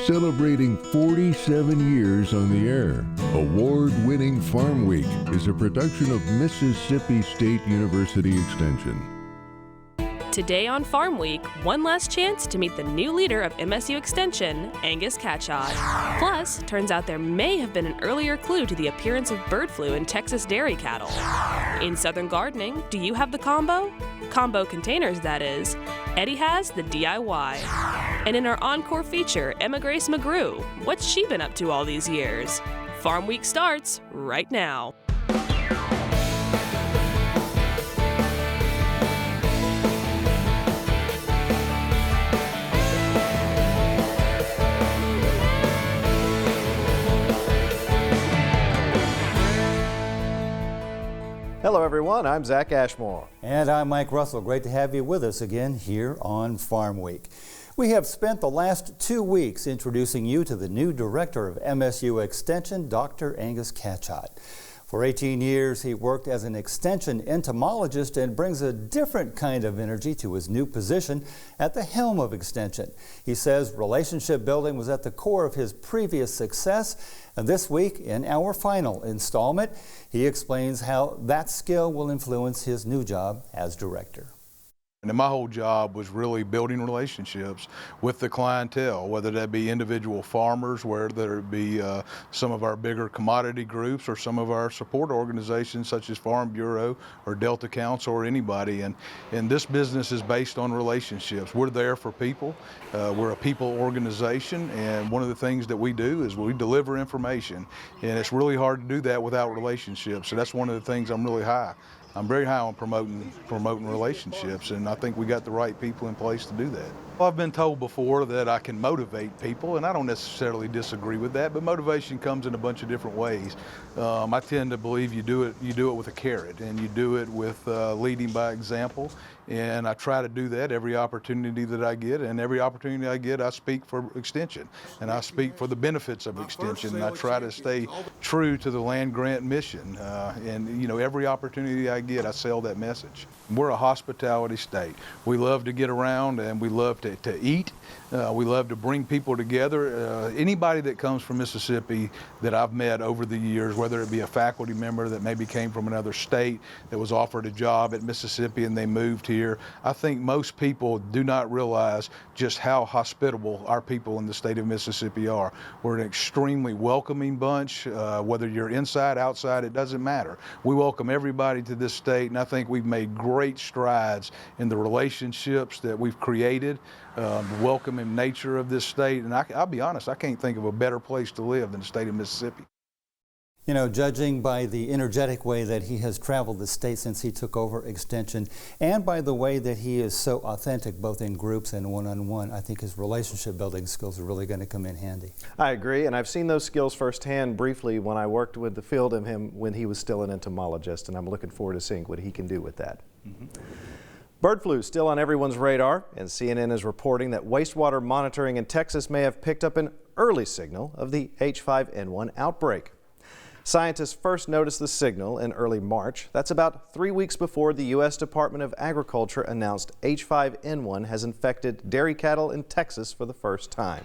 Celebrating 47 years on the air, award-winning Farmweek is a production of Mississippi State University Extension. Today on Farm Week, one last chance to meet the new leader of MSU Extension, Angus CATCHOT. Plus, turns out there may have been an earlier clue to the appearance of bird flu in Texas dairy cattle. In Southern Gardening, do you have the combo? Combo containers, that is. Eddie has the DIY. And in our encore feature, Grace McGrew, what's she been up to all these years? Farm Week starts right now. Hello everyone, I'm Zach Ashmore. And I'm Mike Russell. Great to have you with us again here on Farm Week. We have spent the last 2 weeks introducing you to the new director of MSU Extension, Dr. Angus CATCHOT. For 18 years, he worked as an extension entomologist and brings a different kind of energy to his new position at the helm of Extension. He says relationship building was at the core of his previous success. And this week, in our final installment, he explains how that skill will influence his new job as director. And my whole job was really building relationships with the clientele, whether that be individual farmers, whether it be some of our bigger commodity groups or some of our support organizations such as Farm Bureau or Delta Council or anybody. And this business is based on relationships. We're there for people. We're a people organization, and one of the things that we do is we deliver information. And it's really hard to do that without relationships. So that's one of the things I'm very high on promoting relationships, and I think we got the right people in place to do that. Well, I've been told before that I can motivate people, and I don't necessarily disagree with that, but motivation comes in a bunch of different ways. I tend to believe you do it with a carrot, and you do it with leading by example, and I try to do that every opportunity that I get, and every opportunity I get I speak for Extension, and I speak for the benefits of Extension, and I try to stay true to the land grant mission, and you know, every opportunity I get I sell that message. We're a hospitality state. We love to get around and we love to eat. We love to bring people together. Anybody that comes from Mississippi that I've met over the years, whether it be a faculty member that maybe came from another state that was offered a job at Mississippi and they moved here, I think most people do not realize just how hospitable our people in the state of Mississippi are. We're an extremely welcoming bunch. Whether you're inside, outside, it doesn't matter. We welcome everybody to this state, and I think we've made great strides in the relationships that we've created, the welcoming nature of this state, and I'll be honest, I can't think of a better place to live than the state of Mississippi. You know, judging by the energetic way that he has traveled the state since he took over Extension, and by the way that he is so authentic both in groups and one-on-one, I think his relationship building skills are really going to come in handy. I agree, and I've seen those skills firsthand briefly when I worked with the field of him when he was still an entomologist, and I'm looking forward to seeing what he can do with that. Bird flu is still on everyone's radar, and CNN is reporting that wastewater monitoring in Texas may have picked up an early signal of the H5N1 outbreak. Scientists first noticed the signal in early March. That's about 3 weeks before the U.S. Department of Agriculture announced H5N1 has infected dairy cattle in Texas for the first time.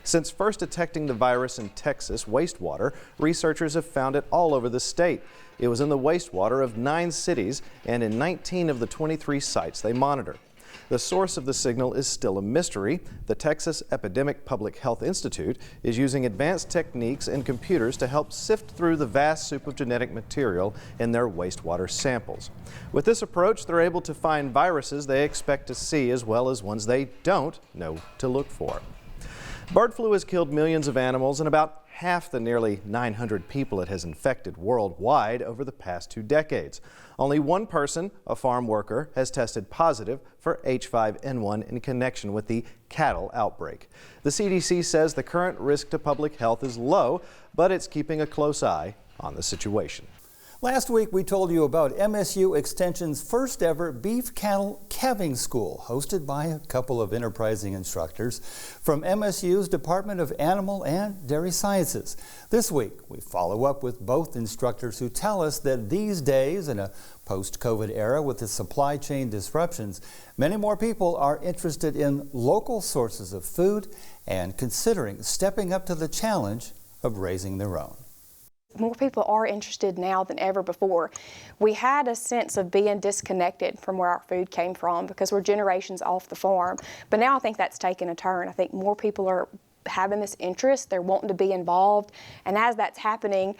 Since first detecting the virus in Texas wastewater, researchers have found it all over the state. It was in the wastewater of 9 cities and in 19 of the 23 sites they monitor. The source of the signal is still a mystery. The Texas Epidemic Public Health Institute is using advanced techniques and computers to help sift through the vast soup of genetic material in their wastewater samples. With this approach, they're able to find viruses they expect to see as well as ones they don't know to look for. Bird flu has killed millions of animals and about half the nearly 900 people it has infected worldwide over the past 2 decades. Only one person, a farm worker, has tested positive for H5N1 in connection with the cattle outbreak. The CDC says the current risk to public health is low, but it's keeping a close eye on the situation. Last week, we told you about MSU Extension's first ever beef cattle calving school, hosted by a couple of enterprising instructors from MSU's Department of Animal and Dairy Sciences. This week, we follow up with both instructors who tell us that these days, in a post-COVID era with the supply chain disruptions, many more people are interested in local sources of food and considering stepping up to the challenge of raising their own. More people are interested now than ever before. We had a sense of being disconnected from where our food came from because we're generations off the farm. But now I think that's taken a turn. I think more people are having this interest, they're wanting to be involved, and as that's happening,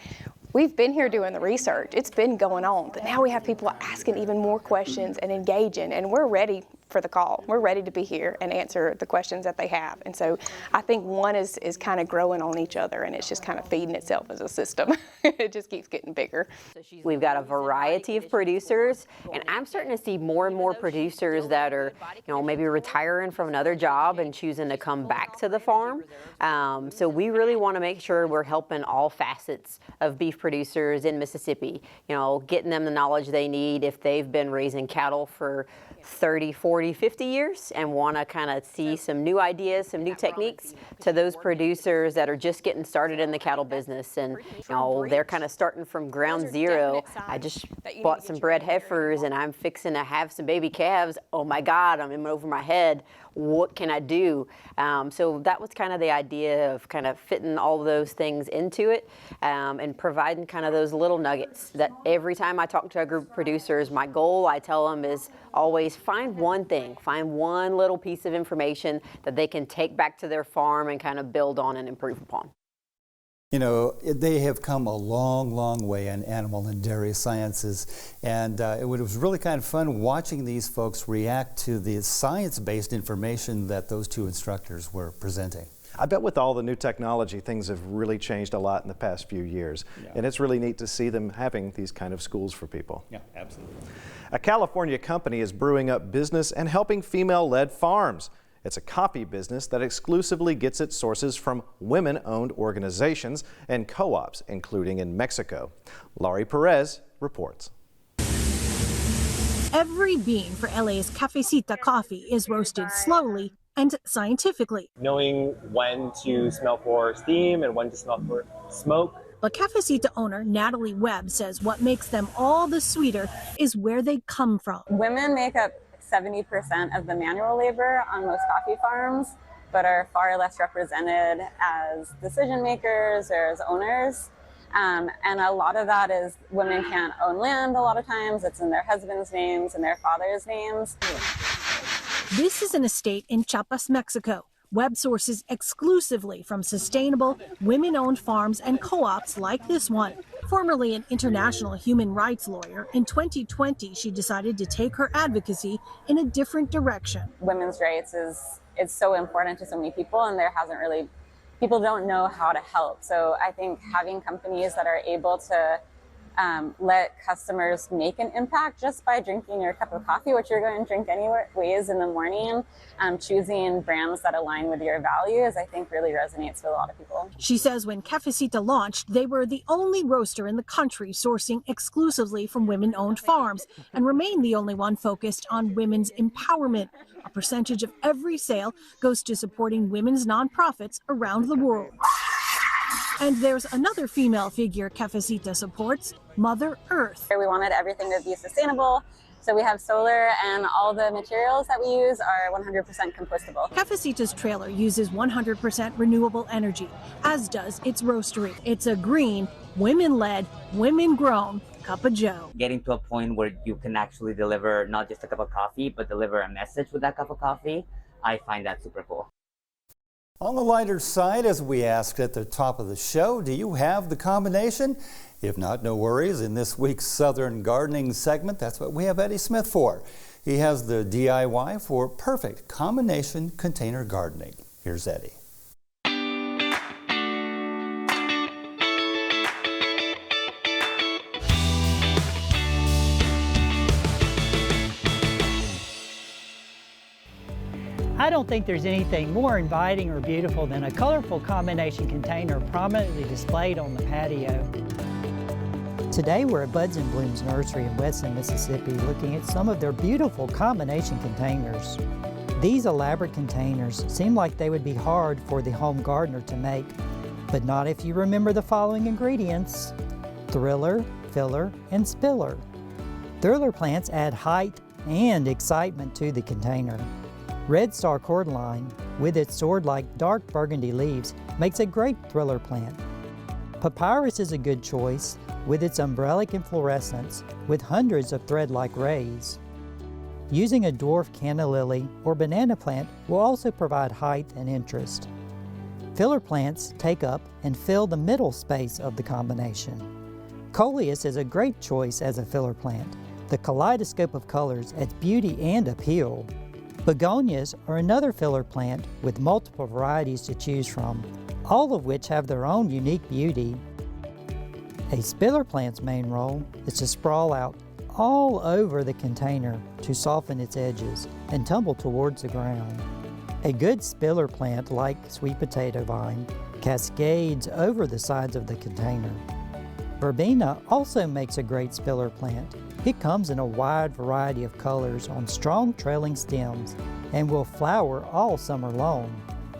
we've been here doing the research. It's been going on, but now we have people asking even more questions and engaging, and we're ready for the call. We're ready to be here and answer the questions that they have. And so I think one is kind of growing on each other, and it's just kind of feeding itself as a system. It just keeps getting bigger. We've got a variety of producers, and I'm starting to see more and more producers that are, maybe retiring from another job and choosing to come back to the farm. So we really want to make sure we're helping all facets of beef producers in Mississippi, getting them the knowledge they need if they've been raising cattle for 30, 40, 50 years and want to kind of see some new ideas, some new techniques, to those producers that are just getting started in the cattle business. And they're kind of starting from ground zero. I just bought some bred heifers and I'm fixing to have some baby calves. Oh my God, I'm in over my head. What can I do? So that was kind of the idea of kind of fitting all those things into it and providing kind of those little nuggets that every time I talk to a group of producers, my goal, I tell them, is always find one thing, find one little piece of information that they can take back to their farm and kind of build on and improve upon. They have come a long, long way in animal and dairy sciences, and it was really kind of fun watching these folks react to the science-based information that those two instructors were presenting. I bet with all the new technology, things have really changed a lot in the past few years. Yeah. And it's really neat to see them having these kind of schools for people. Yeah, absolutely. A California company is brewing up business and helping female-led farms. It's a coffee business that exclusively gets its sources from women-owned organizations and co-ops, including in Mexico. Laurie Perez reports. Every bean for LA's Cafecita coffee is roasted slowly and scientifically. Knowing when to smell for steam and when to smell for smoke. But Cafecita owner Natalie Webb says what makes them all the sweeter is where they come from. Women make up 70% of the manual labor on most coffee farms, but are far less represented as decision makers or as owners. And a lot of that is women can't own land a lot of times. It's in their husband's names and their father's names. This is an estate in Chiapas, Mexico. Web sources exclusively from sustainable, women-owned farms and co-ops like this one. Formerly an international human rights lawyer, in 2020 she decided to take her advocacy in a different direction. Women's rights is so important to so many people, and people don't know how to help. So I think having companies that are able to let customers make an impact just by drinking your cup of coffee, which you're going to drink anyways in the morning, choosing brands that align with your values, I think really resonates with a lot of people. She says when Cafecita launched, they were the only roaster in the country sourcing exclusively from women-owned farms and remain the only one focused on women's empowerment. A percentage of every sale goes to supporting women's nonprofits around the world. And there's another female figure Cafecita supports, Mother Earth. We wanted everything to be sustainable, so we have solar, and all the materials that we use are 100% compostable. Cafecita's trailer uses 100% renewable energy, as does its roastery. It's a green, women-led, women-grown cup of joe. Getting to a point where you can actually deliver not just a cup of coffee, but deliver a message with that cup of coffee, I find that super cool. On the lighter side, as we asked at the top of the show, do you have the combination? If not, no worries. In this week's Southern Gardening segment, that's what we have Eddie Smith for. He has the DIY for perfect combination container gardening. Here's Eddie. I don't think there's anything more inviting or beautiful than a colorful combination container prominently displayed on the patio. Today we're at Buds and Blooms Nursery in Weston, Mississippi, looking at some of their beautiful combination containers. These elaborate containers seem like they would be hard for the home gardener to make, but not if you remember the following ingredients: thriller, filler, and spiller. Thriller plants add height and excitement to the container. Red Star cordyline, with its sword-like dark burgundy leaves, makes a great thriller plant. Papyrus is a good choice with its umbrellic inflorescence with hundreds of thread-like rays. Using a dwarf canna lily or banana plant will also provide height and interest. Filler plants take up and fill the middle space of the combination. Coleus is a great choice as a filler plant. The kaleidoscope of colors adds beauty and appeal. Begonias are another filler plant with multiple varieties to choose from, all of which have their own unique beauty. A spiller plant's main role is to sprawl out all over the container to soften its edges and tumble towards the ground. A good spiller plant, like sweet potato vine, cascades over the sides of the container. Verbena also makes a great spiller plant. It comes in a wide variety of colors on strong trailing stems and will flower all summer long.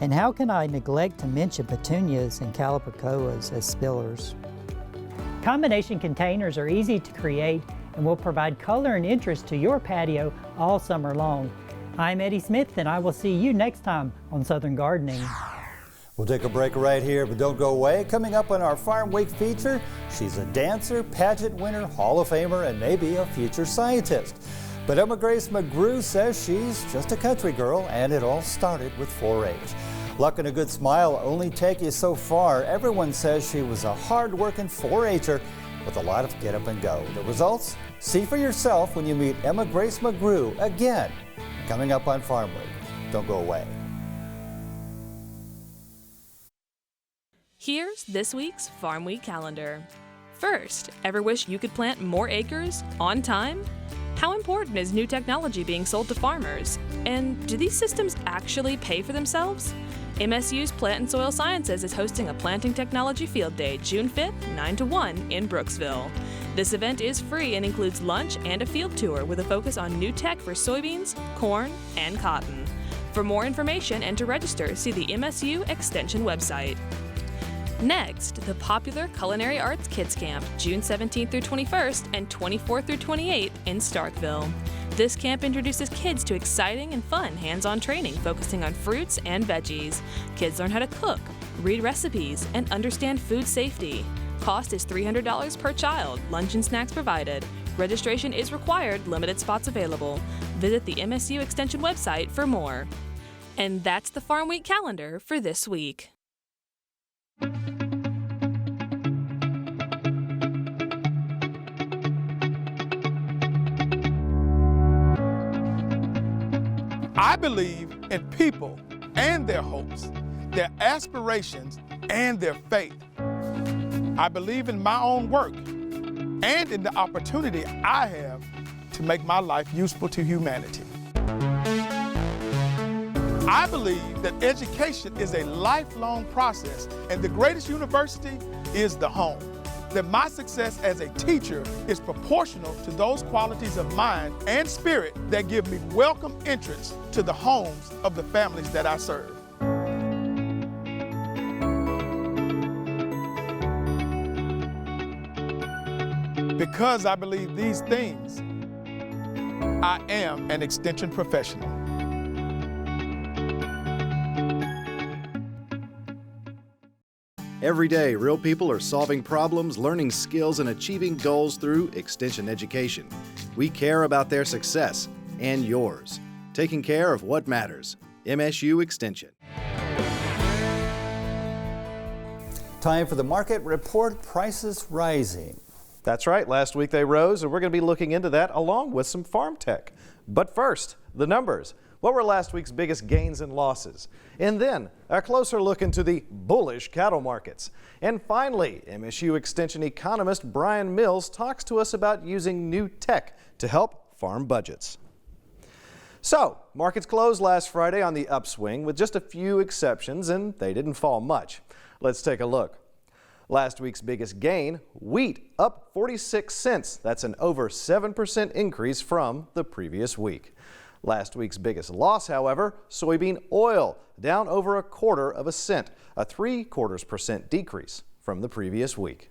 And how can I neglect to mention petunias and calibrachoas as spillers? Combination containers are easy to create and will provide color and interest to your patio all summer long. I'm Eddie Smith, and I will see you next time on Southern Gardening. We'll take a break right here, but don't go away. Coming up on our Farm Week feature, she's a dancer, pageant winner, Hall of Famer, and maybe a future scientist. But Emma Grace McGrew says she's just a country girl, and it all started with 4-H. Luck and a good smile only take you so far. Everyone says she was a hard-working 4-H'er with a lot of get up and go. The results? See for yourself when you meet Emma Grace McGrew again, coming up on Farm Week. Don't go away. Here's this week's Farm Week calendar. First, ever wish you could plant more acres on time? How important is new technology being sold to farmers? And do these systems actually pay for themselves? MSU's Plant and Soil Sciences is hosting a planting technology field day June 5th, 9 to 1 in Brooksville. This event is free and includes lunch and a field tour with a focus on new tech for soybeans, corn, and cotton. For more information and to register, see the MSU Extension website. Next, the popular Culinary Arts Kids Camp, June 17th through 21st and 24th through 28th in Starkville. This camp introduces kids to exciting and fun hands-on training focusing on fruits and veggies. Kids learn how to cook, read recipes, and understand food safety. Cost is $300 per child, lunch and snacks provided. Registration is required, limited spots available. Visit the MSU Extension website for more. And that's the Farm Week calendar for this week. I believe in people and their hopes, their aspirations and their faith. I believe in my own work and in the opportunity I have to make my life useful to humanity. I believe that education is a lifelong process, and the greatest university is the home. That my success as a teacher is proportional to those qualities of mind and spirit that give me welcome entrance to the homes of the families that I serve. Because I believe these things, I am an extension professional. Every day, real people are solving problems, learning skills, and achieving goals through Extension education. We care about their success and yours. Taking care of what matters. MSU Extension. Time for the market report. Prices rising. That's right. Last week they rose, and we're going to be looking into that along with some farm tech. But first, the numbers. What were last week's biggest gains and losses? And then a closer look into the bullish cattle markets. And finally, MSU Extension economist Brian Mills talks to us about using new tech to help farm budgets. So, markets closed last Friday on the upswing with just a few exceptions, and they didn't fall much. Let's take a look. Last week's biggest gain, wheat, up 46 cents. That's an over 7% increase from the previous week. Last week's biggest loss, however, soybean oil, down over 1/4 cent, a 3/4% decrease from the previous week.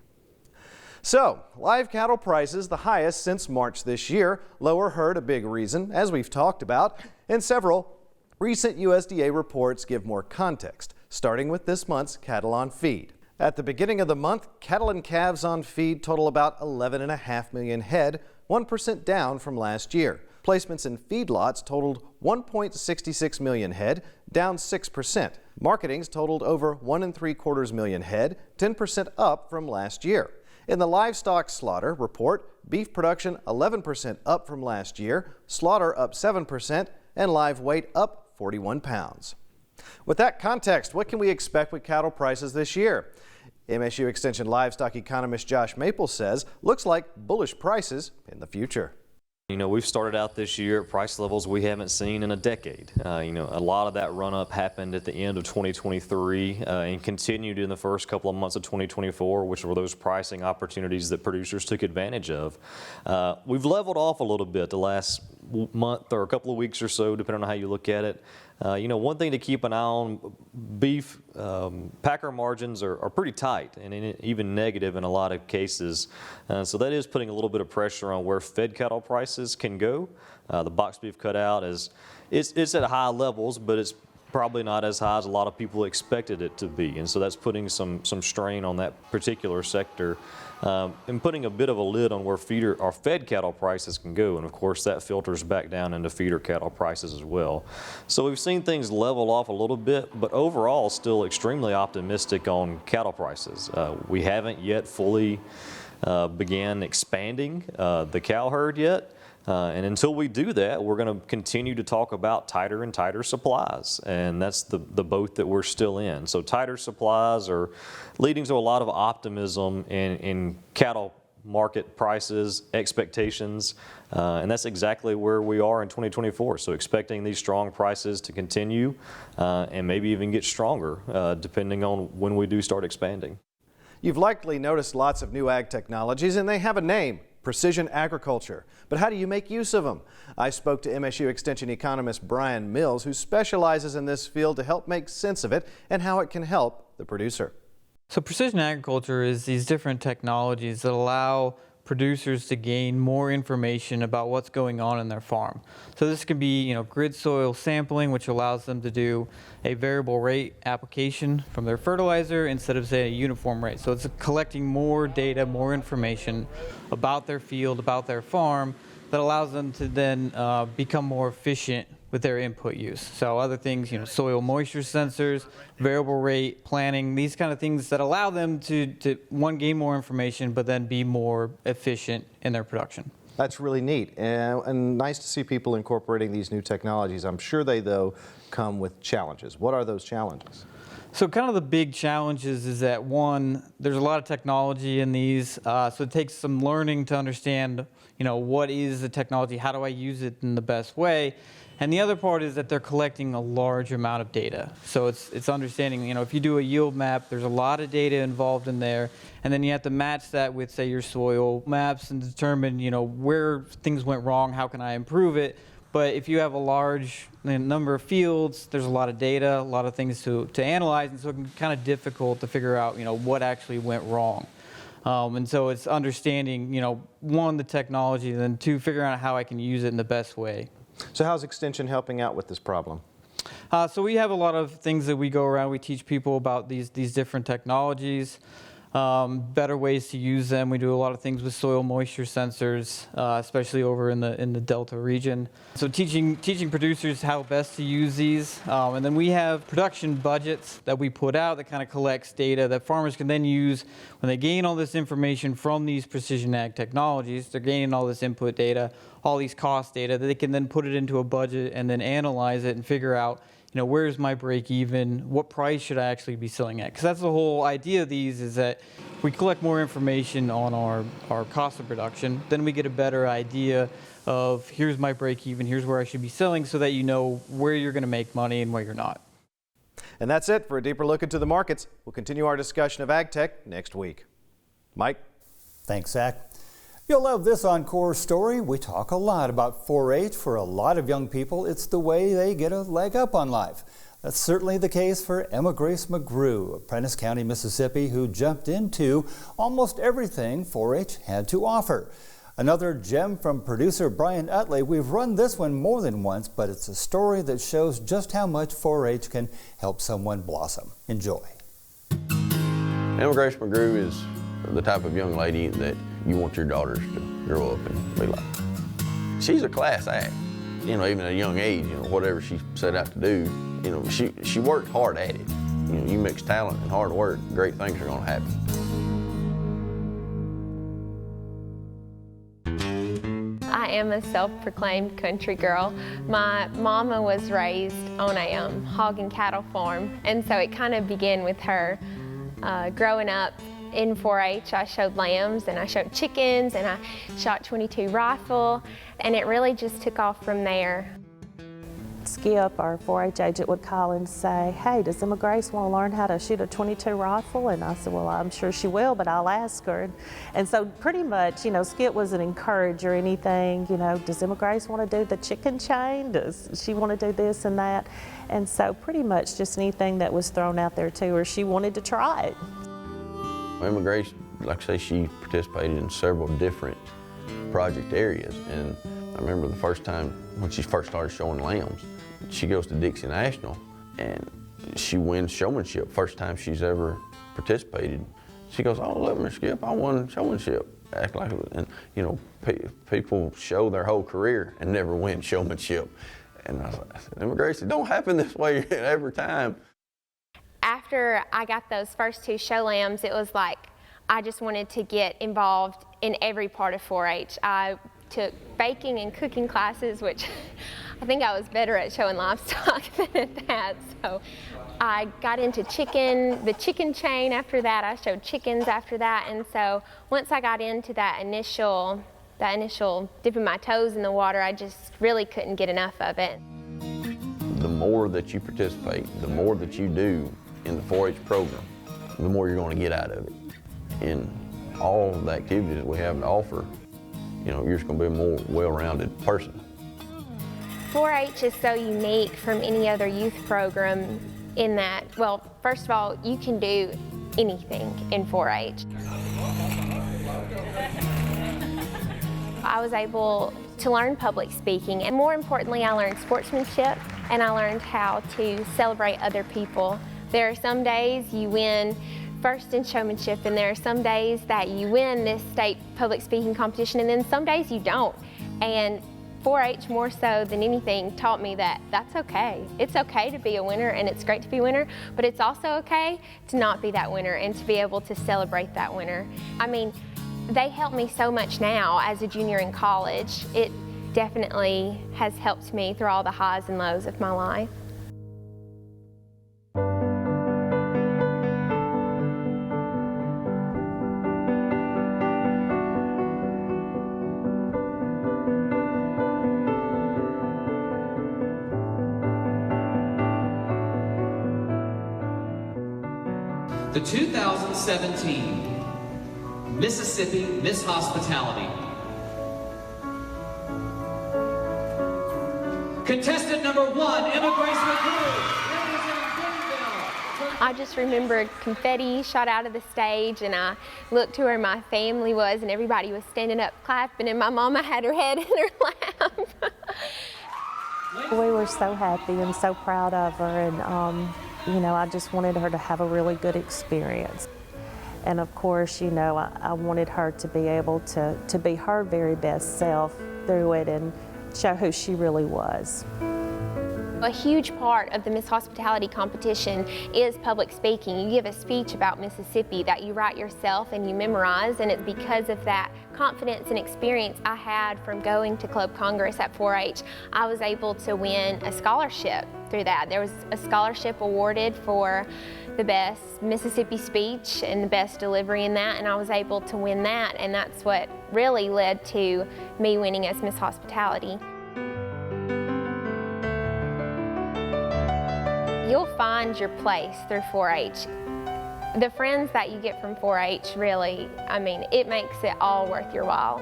So, live cattle prices the highest since March this year. Lower herd a big reason, as we've talked about, and several recent USDA reports give more context, starting with this month's cattle on feed. At the beginning of the month, cattle and calves on feed total about 11.5 million head, 1% down from last year. Placements in feedlots totaled 1.66 million head, down 6%. Marketings totaled over 1.75 million head, 10% up from last year. In the livestock slaughter report, beef production 11% up from last year, slaughter up 7%, and live weight up 41 pounds. With that context, what can we expect with cattle prices this year? MSU Extension livestock economist Josh Maple says, looks like bullish prices in the future. You know, we've started out this year at price levels we haven't seen in a decade. You know, a lot of that run up happened at the end of 2023 and continued in the first couple of months of 2024, which were those pricing opportunities that producers took advantage of. We've leveled off a little bit the last month or a couple of weeks or so, depending on how you look at it. You know, one thing to keep an eye on, beef packer margins are pretty tight and even negative in a lot of cases. So that is putting a little bit of pressure on where fed cattle prices can go. The box beef cutout it's at high levels, but it's probably not as high as a lot of people expected it to be. And so that's putting some strain on that particular sector and putting a bit of a lid on where fed cattle prices can go. And of course that filters back down into feeder cattle prices as well. So we've seen things level off a little bit, but overall still extremely optimistic on cattle prices. We haven't yet fully began expanding the cow herd yet. And until we do that, we're going to continue to talk about tighter and tighter supplies. And that's the boat that we're still in. So tighter supplies are leading to a lot of optimism in cattle market prices, expectations, and that's exactly where we are in 2024. So expecting these strong prices to continue and maybe even get stronger depending on when we do start expanding. You've likely noticed lots of new ag technologies, and they have a name. Precision agriculture. But how do you make use of them? I spoke to MSU Extension economist Brian Mills, who specializes in this field, to help make sense of it and how it can help the producer. So precision agriculture is these different technologies that allow producers to gain more information about what's going on in their farm. So this can be, grid soil sampling, which allows them to do a variable rate application from their fertilizer instead of, say, a uniform rate. So it's collecting more data, more information about their field, about their farm, that allows them to then become more efficient with their input use. So other things, soil moisture sensors, variable rate planning, these kind of things that allow them to gain more information, but then be more efficient in their production. That's really neat and nice to see people incorporating these new technologies. I'm sure they, though, come with challenges. What are those challenges? So kind of the big challenges is that, one, there's a lot of technology in these, so it takes some learning to understand, what is the technology, how do I use it in the best way? And the other part is that they're collecting a large amount of data. So it's understanding, if you do a yield map, there's a lot of data involved in there. And then you have to match that with, say, your soil maps and determine, where things went wrong, how can I improve it? But if you have a large number of fields, there's a lot of data, a lot of things to analyze, and so it can be kind of difficult to figure out, what actually went wrong. And so it's understanding, one, the technology, and then two, figuring out how I can use it in the best way. So how's Extension helping out with this problem? So we have a lot of things that we go around. We teach people about these different technologies, better ways to use them. We do a lot of things with soil moisture sensors, especially over in the Delta region. So teaching producers how best to use these. And then we have production budgets that we put out that kind of collects data that farmers can then use when they gain all this information from these precision ag technologies. They're gaining all this input data, all these cost data, that they can then put it into a budget and then analyze it and figure out, where's my break even? What price should I actually be selling at? Because that's the whole idea of these, is that we collect more information on our cost of production, then we get a better idea of here's my break even, here's where I should be selling, so that you know where you're going to make money and where you're not. And that's it for a deeper look into the markets. We'll continue our discussion of ag tech next week. Mike? Thanks, Zach. You'll love this encore story. We talk a lot about 4-H. For a lot of young people, it's the way they get a leg up on life. That's certainly the case for Grace McGrew of Prentiss County, Mississippi, who jumped into almost everything 4-H had to offer. Another gem from producer Brian Utley. We've run this one more than once, but it's a story that shows just how much 4-H can help someone blossom. Enjoy. Grace McGrew is the type of young lady that you want your daughters to grow up and be like. She's a class act, even at a young age, whatever she set out to do, she worked hard at it. You mix talent and hard work, great things are gonna happen. I am a self-proclaimed country girl. My mama was raised on a hog and cattle farm, and so it kind of began with her. Growing up in 4-H, I showed lambs and I showed chickens and I shot .22 rifle, and it really just took off from there. Skip, our 4-H agent, would call and say, "Hey, does Emma Grace want to learn how to shoot a .22 rifle?" And I said, "Well, I'm sure she will, but I'll ask her." And so pretty much, Skip was an encourager. Anything, does Emma Grace want to do the chicken chain? Does she want to do this and that? And so pretty much just anything that was thrown out there to her, she wanted to try it. Emma Grace, like I say, she participated in several different project areas. And I remember the first time when she first started showing lambs, she goes to Dixie National and she wins showmanship, first time she's ever participated. She goes, "Oh, look, Miss Skip, I won showmanship." Act like it, and people show their whole career and never win showmanship. And I said, "Emma Grace, it don't happen this way every time." After I got those first 2 show lambs, it was like I just wanted to get involved in every part of 4-H. I took baking and cooking classes, which I think I was better at showing livestock than at that. So I got into the chicken chain after that. I showed chickens after that. And so once I got into that initial dipping my toes in the water, I just really couldn't get enough of it. The more that you participate, the more that you do in the 4-H program, the more you're going to get out of it. In all the activities that we have to offer, you're just going to be a more well-rounded person. 4-H is so unique from any other youth program in that, well, first of all, you can do anything in 4-H. I was able to learn public speaking, and more importantly, I learned sportsmanship, and I learned how to celebrate other people. There are some days you win first in showmanship, and there are some days that you win this state public speaking competition, and then some days you don't. And 4-H, more so than anything, taught me that that's okay. It's okay to be a winner, and it's great to be a winner, but it's also okay to not be that winner and to be able to celebrate that winner. I mean, they help me so much now as a junior in college. It definitely has helped me through all the highs and lows of my life. The 2017 Mississippi Miss Hospitality. Contestant number 1, Emma Grace McGrew. I just remember confetti shot out of the stage, and I looked to where my family was, and everybody was standing up clapping, and my mama had her head in her lap. We were so happy and so proud of her, and I just wanted her to have a really good experience. And of course, I wanted her to be able to be her very best self through it and show who she really was. A huge part of the Miss Hospitality competition is public speaking. You give a speech about Mississippi that you write yourself and you memorize, and it's because of that confidence and experience I had from going to Club Congress at 4-H, I was able to win a scholarship through that. There was a scholarship awarded for the best Mississippi speech and the best delivery in that, and I was able to win that, and that's what really led to me winning as Miss Hospitality. You'll find your place through 4-H. The friends that you get from 4-H really, I mean, it makes it all worth your while.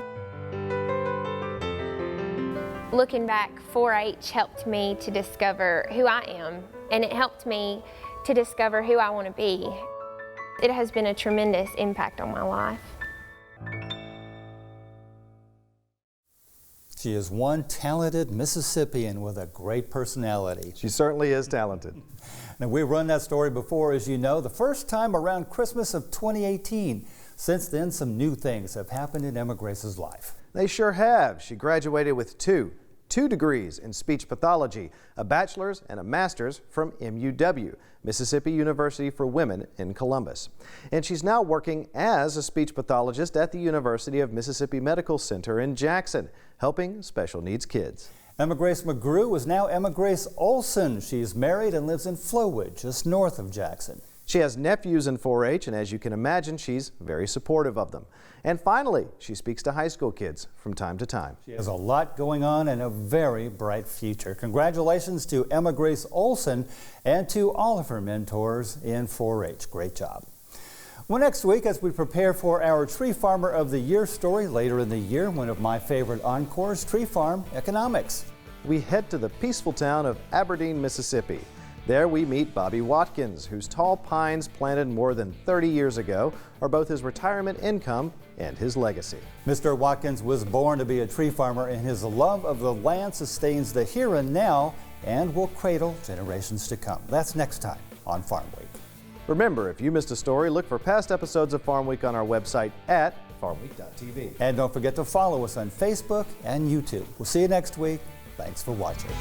Looking back, 4-H helped me to discover who I am, and it helped me to discover who I want to be. It has been a tremendous impact on my life. She is one talented Mississippian with a great personality. She certainly is talented. Now, we run that story before, as you know, the first time around Christmas of 2018. Since then, some new things have happened in Emma Grace's life. They sure have. She graduated with two degrees in speech pathology, a bachelor's and a master's from MUW, Mississippi University for Women in Columbus. And she's now working as a speech pathologist at the University of Mississippi Medical Center in Jackson, helping special needs kids. Emma Grace McGrew is now Emma Grace Olson. She's married and lives in Flowood, just north of Jackson. She has nephews in 4-H, and as you can imagine, she's very supportive of them. And finally, she speaks to high school kids from time to time. She has a lot going on and a very bright future. Congratulations to Emma Grace Olson and to all of her mentors in 4-H. Great job. Well, next week, as we prepare for our Tree Farmer of the Year story later in the year, one of my favorite encores, Tree Farm Economics. We head to the peaceful town of Aberdeen, Mississippi. There we meet Bobby Watkins, whose tall pines planted more than 30 years ago are both his retirement income and his legacy. Mr. Watkins was born to be a tree farmer, and his love of the land sustains the here and now and will cradle generations to come. That's next time on Farm Week. Remember, if you missed a story, look for past episodes of Farm Week on our website at farmweek.tv. And don't forget to follow us on Facebook and YouTube. We'll see you next week. Thanks for watching.